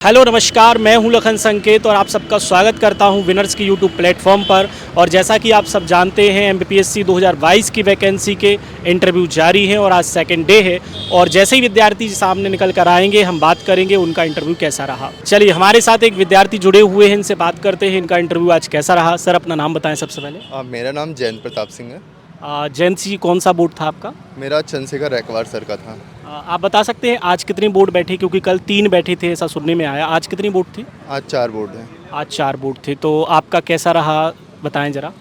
Hello नमस्कार, मैं हूं लखन संकेत और आप सबका स्वागत करता हूं विनर्स की यूट्यूब प्लेटफॉर्म पर। और जैसा कि आप सब जानते हैं एमपीएससी 2022 की वैकेंसी के इंटरव्यू जारी हैं और आज सेकंड डे है। और जैसे ही विद्यार्थी सामने निकल कर आएंगे हम बात करेंगे उनका इंटरव्यू कैसा रहा। चलिए हमारे साथ एक विद्यार्थी जुड़े हुए हैं, इनसे बात करते हैं इनका इंटरव्यू आज कैसा रहा। सर अपना नाम बताएं सबसे पहले। मेरा नाम जयंत प्रताप सिंह है। जयंत जी, कौन सा बोर्ड था आपका? मेरा चंद्रशेखर रैकवार सर का था। आप बता सकते हैं आज कितनी बोर्ड बैठे, क्योंकि कल 3 बैठे थे ऐसा सुनने में आया, आज कितनी बोर्ड थी? आज 4 बोर्ड हैं। आज 4 बोर्ड थे, तो आपका कैसा रहा बताएं ज़रा।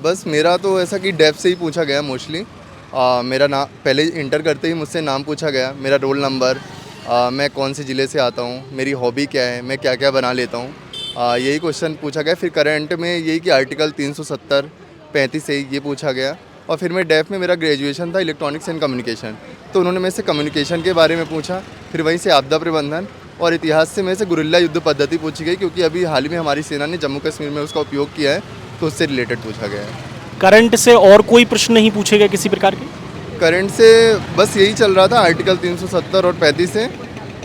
बस मेरा तो ऐसा कि डेप्थ से ही पूछा गया मोस्टली। मेरा नाम पहले इंटर करते ही मुझसे नाम पूछा गया, मेरा रोल नंबर, मैं कौन से ज़िले से आता हूँ, मेरी हॉबी क्या है, मैं क्या क्या बना लेता हूँ, यही क्वेश्चन पूछा गया। फिर करंट में यही कि आर्टिकल 370 35 से ये पूछा गया। और फिर मैं डेफ में मेरा ग्रेजुएशन था इलेक्ट्रॉनिक्स एंड कम्युनिकेशन, तो उन्होंने मेरे से कम्युनिकेशन के बारे में पूछा। फिर वहीं से आपदा प्रबंधन और इतिहास से मेरे से गुरिल्ला युद्ध पद्धति पूछी गई, क्योंकि अभी हाल ही में हमारी सेना ने जम्मू कश्मीर में उसका उपयोग किया है, तो उससे रिलेटेड पूछा गया है। करंट से और कोई प्रश्न नहीं पूछे गए किसी प्रकार के? करंट से बस यही चल रहा था, आर्टिकल 370 और 35 से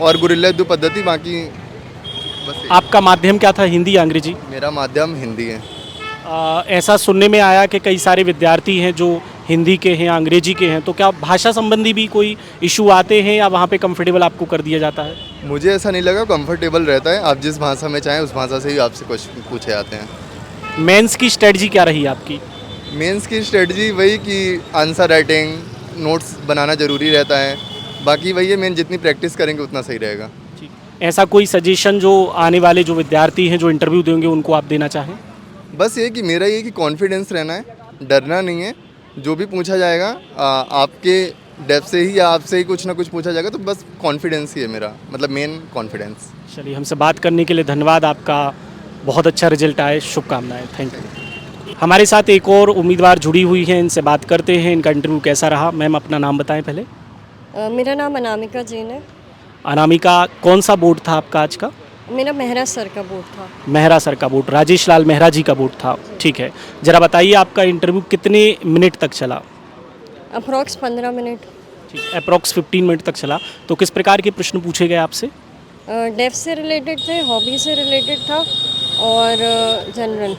और गुरिल्ला युद्ध पद्धति, बाकी बस यही। आपका माध्यम क्या था, हिंदी या अंग्रेजी? मेरा माध्यम हिंदी है। ऐसा सुनने में आया कि कई सारे विद्यार्थी हैं जो हिंदी के हैं या अंग्रेजी के हैं, तो क्या भाषा संबंधी भी कोई इशू आते हैं या वहाँ पे कंफर्टेबल आपको कर दिया जाता है? मुझे ऐसा नहीं लगा, कंफर्टेबल रहता है। आप जिस भाषा में चाहें उस भाषा से ही आपसे क्वेश्चन पूछे जाते हैं। मेंस की स्ट्रेटजी क्या रही आपकी? मेंस की स्ट्रेटजी वही कि आंसर राइटिंग, नोट्स बनाना ज़रूरी रहता है। बाकी वही है, मेन जितनी प्रैक्टिस करेंगे उतना सही रहेगा। ठीक। ऐसा कोई सजेशन जो आने वाले जो विद्यार्थी हैं जो इंटरव्यू देंगे उनको आप देना चाहें? बस ये कि मेरा ये कि कॉन्फिडेंस रहना है, डरना नहीं है। जो भी पूछा जाएगा आपके डेप्थ से ही या आपसे ही कुछ ना कुछ पूछा जाएगा, तो बस कॉन्फिडेंस ही है मेरा, मतलब मेन कॉन्फिडेंस। चलिए, हमसे बात करने के लिए धन्यवाद। आपका बहुत अच्छा रिजल्ट आए, शुभकामनाएं। Thank you. हमारे साथ एक और उम्मीदवार जुड़ी हुई हैं, इनसे बात करते हैं इनका इंटरव्यू कैसा रहा। मैम अपना नाम बताएं पहले। मेरा नाम अनामिका जैन है। अनामिका, कौन सा बोर्ड था आपका आज का? मेरा मेहरा सर का बोर्ड था। मेहरा सर का बोर्ड, राजेश लाल मेहरा जी का बोर्ड था। ठीक है, ज़रा बताइए आपका इंटरव्यू कितने मिनट तक चला? Approx 15 minute. ठीक, अप्रॉक्स 15 मिनट तक चला। तो किस प्रकार के प्रश्न पूछे गए आपसे? डेफ से रिलेटेड थे, हॉबी से रिलेटेड था और जनरल।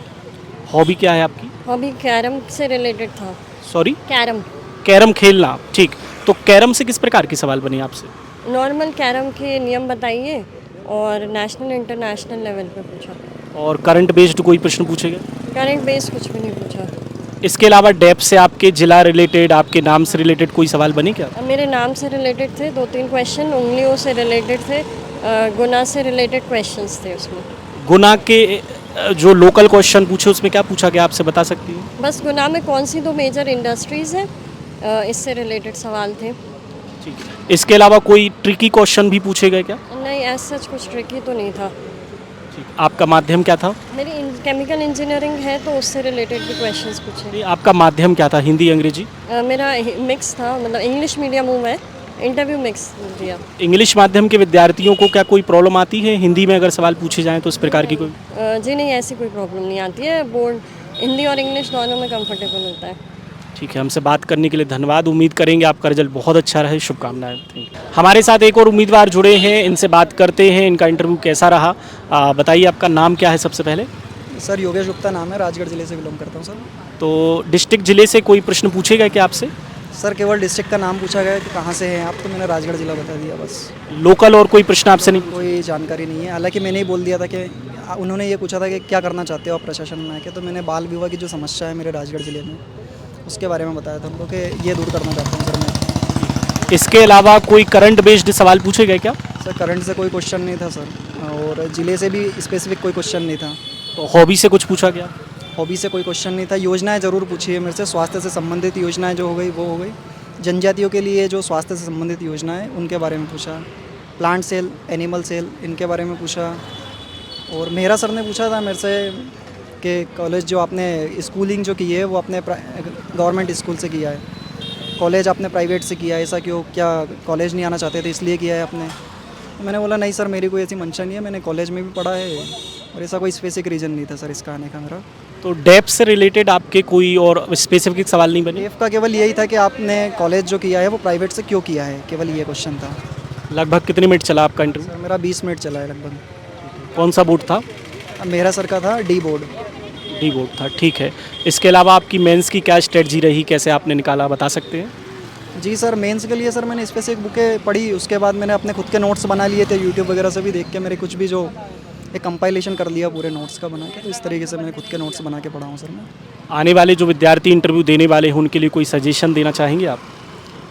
हॉबी क्या है आपकी? हॉबी कैरम से रिलेटेड था। सॉरी? कैरम। कैरम खेलना। ठीक, तो कैरम से किस प्रकार के सवाल बने आपसे? नॉर्मल कैरम के नियम बताइए और नेशनल इंटरनेशनल लेवल पे पूछा। और करंट बेस्ड कोई प्रश्न पूछे गए? करंट बेस कुछ भी नहीं पूछा। इसके अलावा डेप से आपके जिला रिलेटेड, आपके नाम से रिलेटेड कोई सवाल बने क्या? मेरे नाम से रिलेटेड थे 2-3 क्वेश्चन, उंगलियों से रिलेटेड थे, गुना से रिलेटेड क्वेश्चंस थे उसमें। गुना के जो लोकल क्वेश्चन पूछे उसमें क्या पूछा गया आपसे बता सकती हैं? बस गुना में कौन सी 2 मेजर इंडस्ट्रीज़ हैं, इससे रिलेटेड सवाल थे। ठीक है, इसके अलावा कोई ट्रिकी क्वेश्चन भी पूछे गए क्या? नहीं, ऐसा सच कुछ ट्रिकी तो नहीं था। ठीक, आपका माध्यम क्या था? मेरी केमिकल इंजीनियरिंग है तो उससे रिलेटेड भी क्वेश्चंस पूछे। नहीं, आपका माध्यम क्या था, हिंदी अंग्रेजी? मेरा मिक्स था, मतलब इंग्लिश मीडियम हूँ मैं, इंटरव्यू मिक्स दिया। इंग्लिश माध्यम के विद्यार्थियों को क्या कोई प्रॉब्लम आती है हिंदी में अगर सवाल पूछे जाएँ तो इस प्रकार की कोई? जी नहीं, ऐसी कोई प्रॉब्लम नहीं आती है। बोर्ड हिंदी और इंग्लिश दोनों में कंफर्टेबल होता है। ठीक है, हमसे बात करने के लिए धन्यवाद। उम्मीद करेंगे आपका रिजल्ट बहुत अच्छा रहे, शुभकामनाएं। Thank you. हमारे साथ एक और उम्मीदवार जुड़े हैं, इनसे बात करते हैं इनका इंटरव्यू कैसा रहा। बताइए आपका नाम क्या है सबसे पहले? सर योगेश गुप्ता नाम है, राजगढ़ ज़िले से बिलोंग करता हूँ सर। तो डिस्ट्रिक्ट ज़िले से कोई प्रश्न पूछे गए क्या आपसे? सर केवल डिस्ट्रिक्ट का नाम पूछा गया कि कहाँ से हैं आप, तो मैंने राजगढ़ ज़िला बता दिया बस। लोकल और कोई प्रश्न आपसे नहीं? कोई जानकारी नहीं है। हालांकि मैंने ही बोल दिया था कि उन्होंने ये पूछा था कि क्या करना चाहते हो आप प्रशासन में आके, तो मैंने बाल विवाह की जो समस्या है मेरे राजगढ़ ज़िले में उसके बारे में बताया था उनको कि ये दूर करना चाहता हूँ सर मैं। इसके अलावा कोई करंट बेस्ड सवाल पूछे गए क्या? सर करंट से कोई क्वेश्चन नहीं था सर, और ज़िले से भी स्पेसिफिक कोई क्वेश्चन नहीं था। तो हॉबी से कुछ पूछा गया? हॉबी से कोई क्वेश्चन नहीं था। योजनाएं ज़रूर पूछी है मेरे से, स्वास्थ्य से संबंधित योजनाएं जो हो गई वो हो गई। जनजातियों के लिए जो स्वास्थ्य से संबंधित योजनाएं उनके बारे में पूछा। प्लांट सेल, एनिमल सेल, इनके बारे में पूछा। और मेहरा सर ने पूछा था मेरे से कि कॉलेज जो आपने स्कूलिंग जो की है वो अपने गवर्नमेंट स्कूल से किया है, कॉलेज आपने प्राइवेट से किया है, ऐसा क्यों, क्या कॉलेज नहीं आना चाहते थे इसलिए किया है आपने? तो मैंने बोला नहीं सर, मेरी कोई ऐसी मंशा नहीं है, मैंने कॉलेज में भी पढ़ा है और ऐसा कोई स्पेसिफिक रीज़न नहीं था सर इसका आने का मेरा। तो डेप से रिलेटेड आपके कोई और स्पेसिफिक सवाल नहीं बने? डेफ का केवल यही था कि आपने कॉलेज जो किया है वो प्राइवेट से क्यों किया है, केवल ये क्वेश्चन था। लगभग कितने मिनट चला आपका इंटरव्यू? सर मेरा 20 मिनट चला है लगभग। कौन सा बोर्ड था? मेरा सर का था डी बोर्ड। डी बोर्ड था, ठीक है। इसके अलावा आपकी मेंस की क्या स्ट्रेटजी रही, कैसे आपने निकाला, बता सकते हैं? जी सर, मेंस के लिए सर मैंने स्पेसिफिक बुकें पढ़ी, उसके बाद मैंने अपने खुद के नोट्स बना लिए थे, यूट्यूब वगैरह से भी देख के मेरे कुछ भी जो एक कंपाइलेशन कर लिया पूरे नोट्स का बना के। तो इस तरीके से मैंने खुद के नोट्स बना के पढ़ा हूँ सर मैं। आने वाले जो विद्यार्थी इंटरव्यू देने वाले हैं उनके लिए कोई सजेशन देना चाहेंगे आप?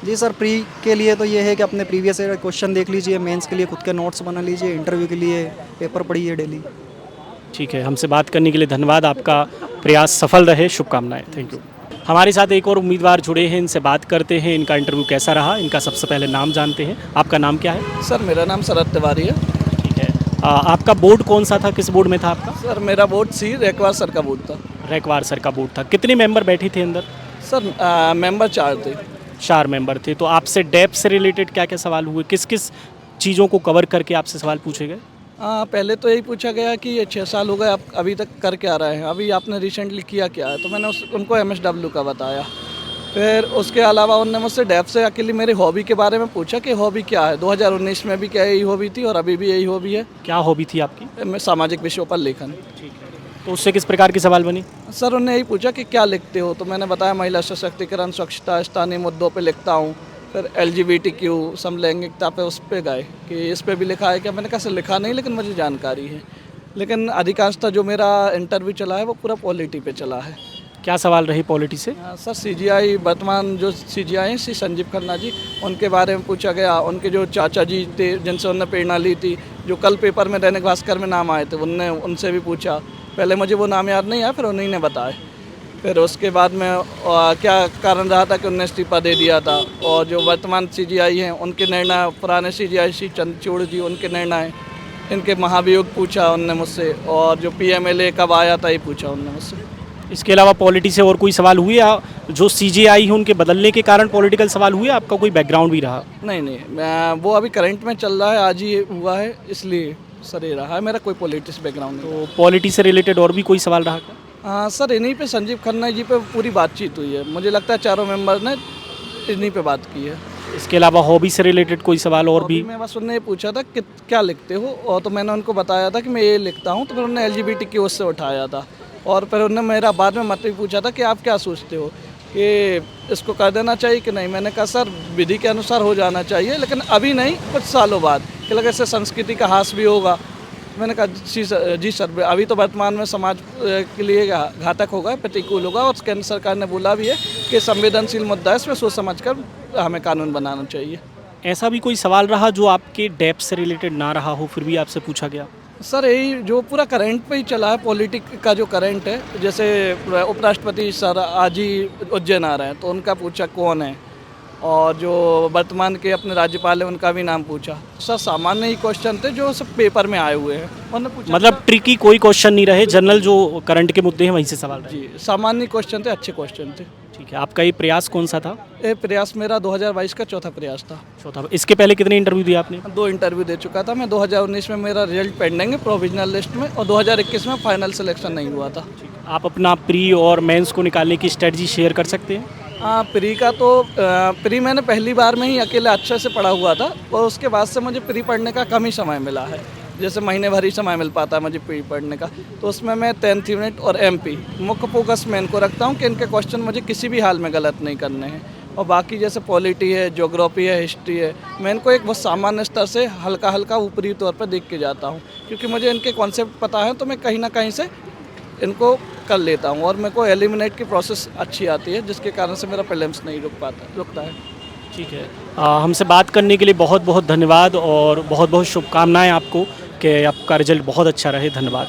जी सर, प्री के लिए तो ये है कि अपने प्रीवियस ईयर क्वेश्चन देख लीजिए, मेंस के लिए खुद के नोट्स बना लीजिए, इंटरव्यू के लिए पेपर पढ़िए डेली। ठीक है, हमसे बात करने के लिए धन्यवाद। आपका प्रयास सफल रहे, शुभकामनाएं। Thank you. हमारे साथ एक और उम्मीदवार जुड़े हैं, इनसे बात करते हैं, इनका इंटरव्यू कैसा रहा। इनका सबसे पहले नाम जानते हैं। आपका नाम क्या है? सर मेरा नाम शरद तिवारी है। ठीक है। आपका बोर्ड कौन सा था, किस बोर्ड में था आपका? सर मेरा बोर्ड सी रैकवार सर का बोर्ड था। रैकवार सर का बोर्ड था। कितने मेंबर बैठे थे अंदर? सर मेंबर 4 थे। 4 मेंबर थे। तो आपसे डेप्थ से रिलेटेड क्या क्या सवाल हुए, किस किस चीज़ों को कवर करके आपसे सवाल पूछे गए? पहले तो यही पूछा गया कि ये 6 साल हो गए, आप अभी तक कर क्या रहे हैं, अभी आपने रिसेंटली किया क्या है, तो मैंने उनको MSW का बताया। फिर उसके अलावा उनने मुझसे डेप्थ से अकेली मेरी हॉबी के बारे में पूछा कि हॉबी क्या है। 2019 में भी क्या यही हॉबी थी और अभी भी यही हॉबी है। क्या हॉबी थी आपकी? मैं सामाजिक विषयों पर लेखन। ठीक है। तो उससे किस प्रकार की सवाल बनी? सर उन्होंने यही पूछा कि क्या लिखते हो, तो मैंने बताया महिला सशक्तिकरण, स्वच्छता, स्थानीय मुद्दों पे लिखता हूँ। फिर LGBTQ समलैंगिकता पे उस पे गए कि इस पे भी लिखा है क्या। मैंने कहा सर लिखा नहीं, लेकिन मुझे जानकारी है। लेकिन अधिकांशतः जो मेरा इंटरव्यू चला है वो पूरा पॉलिटी पे चला है। क्या सवाल रही पॉलिटी से? सर CGI वर्तमान जो CGI हैं श्री संजीव खन्ना जी, उनके बारे में पूछा गया। उनके जो चाचा जी थे जिनसे उन्होंने प्रेरणा ली थी, जो कल पेपर में दैनिक भास्कर में नाम आए थे, उनसे भी पूछा। पहले मुझे वो नाम याद नहीं आया, फिर उन्हीं ने बताए। फिर उसके बाद में क्या कारण रहा था कि उन्होंने इस्तीफा दे दिया था। और जो वर्तमान CGI हैं उनके निर्णय, पुराने CGI श्री चंद्रचूड़ जी, उनके निर्णय, इनके महाभियोग पूछा उनने मुझसे। और जो PMLA कब आया था ये पूछा उनने मुझसे। इसके अलावा पॉलिटी से और कोई सवाल हुए, या जो CGI है उनके बदलने के कारण पॉलिटिकल सवाल हुए? आपका कोई बैकग्राउंड भी रहा? नहीं, वो अभी करंट में चल रहा है, आज ही हुआ है, इसलिए सर ये रहा है। मेरा कोई पॉलिटिक्स बैकग्राउंड नहीं। तो पॉलिटी से रिलेटेड और भी कोई सवाल रहा क्या? हाँ सर, इन्हीं पे संजीव खन्ना जी पे पूरी बातचीत हुई है। मुझे लगता है चारों मेंबर ने इन्हीं पे बात की है। इसके अलावा हॉबी से रिलेटेड कोई सवाल और भी? मैं बस उन्होंने पूछा था कि क्या लिखते हो, और तो मैंने उनको बताया था कि मैं ये लिखता हूँ। तो फिर उन्होंने LGBTQ उससे उठाया था। और फिर उन्होंने मेरा बाद में मत भी पूछा था कि आप क्या सोचते हो कि इसको कर देना चाहिए कि नहीं। मैंने कहा सर विधि के अनुसार हो जाना चाहिए, लेकिन अभी नहीं, कुछ सालों बाद, कि लगे इससे संस्कृति का ह्रास भी होगा। मैंने कहा जी सर, अभी तो वर्तमान में समाज के लिए घातक होगा, प्रतिकूल होगा। और केंद्र सरकार ने बोला भी है कि संवेदनशील मुद्दा है, इसमें सोच समझ कर हमें कानून बनाना चाहिए। ऐसा भी कोई सवाल रहा जो आपके डेप्थ से रिलेटेड ना रहा हो, फिर भी आपसे पूछा गया? सर यही जो पूरा करंट पे ही चला है, पॉलिटिक का जो करंट है। जैसे उपराष्ट्रपति सर आज ही उज्जैन आ रहे हैं, तो उनका पूछा कौन है। और जो वर्तमान के अपने राज्यपाल हैं उनका भी नाम पूछा। सर सामान्य ही क्वेश्चन थे जो सब पेपर में आए हुए हैं, उन्होंने पूछा। मतलब ट्रिकी कोई क्वेश्चन नहीं रहे, जनरल जो करंट के मुद्दे हैं वहीं से सवाल रहे? जी, सामान्य क्वेश्चन थे, अच्छे क्वेश्चन थे। ठीक है। आपका ये प्रयास कौन सा था? ये प्रयास मेरा 2022 का चौथा प्रयास था। चौथा। इसके पहले कितने इंटरव्यू दिए आपने? 2 इंटरव्यू दे चुका था मैं। 2019 में मेरा रिजल्ट पेंडिंग है प्रोविजनल लिस्ट में, और 2021 में फाइनल सिलेक्शन नहीं हुआ था। आप अपना प्री और मेंस को निकालने की स्ट्रेटजी शेयर कर सकते हैं? हाँ, प्री का तो प्री मैंने पहली बार में ही अकेले अच्छे से पढ़ा हुआ था, और उसके बाद से मुझे प्री पढ़ने का कम ही समय मिला है। जैसे महीने भर ही समय मिल पाता है मुझे प्री पढ़ने का। तो उसमें मैं 10th यूनिट और MP मुख्य फोकस में इनको रखता हूँ कि इनके क्वेश्चन मुझे किसी भी हाल में गलत नहीं करने हैं। और बाकी जैसे पॉलिटी है, ज्योग्राफी है, हिस्ट्री है, मैं इनको एक बहुत सामान्य स्तर से हल्का हल्का ऊपरी तौर पर देख के जाता हूँ, क्योंकि मुझे इनके कॉन्सेप्ट पता है। तो मैं कहीं ना कहीं से इनको कर लेता हूँ, और मेरे को एलिमिनेट की प्रोसेस अच्छी आती है, जिसके कारण से मेरा प्रीलिम्स नहीं रुकता है। ठीक है। हमसे बात करने के लिए बहुत बहुत धन्यवाद, और बहुत बहुत शुभकामनाएं आपको कि आपका रिजल्ट बहुत अच्छा रहे। धन्यवाद।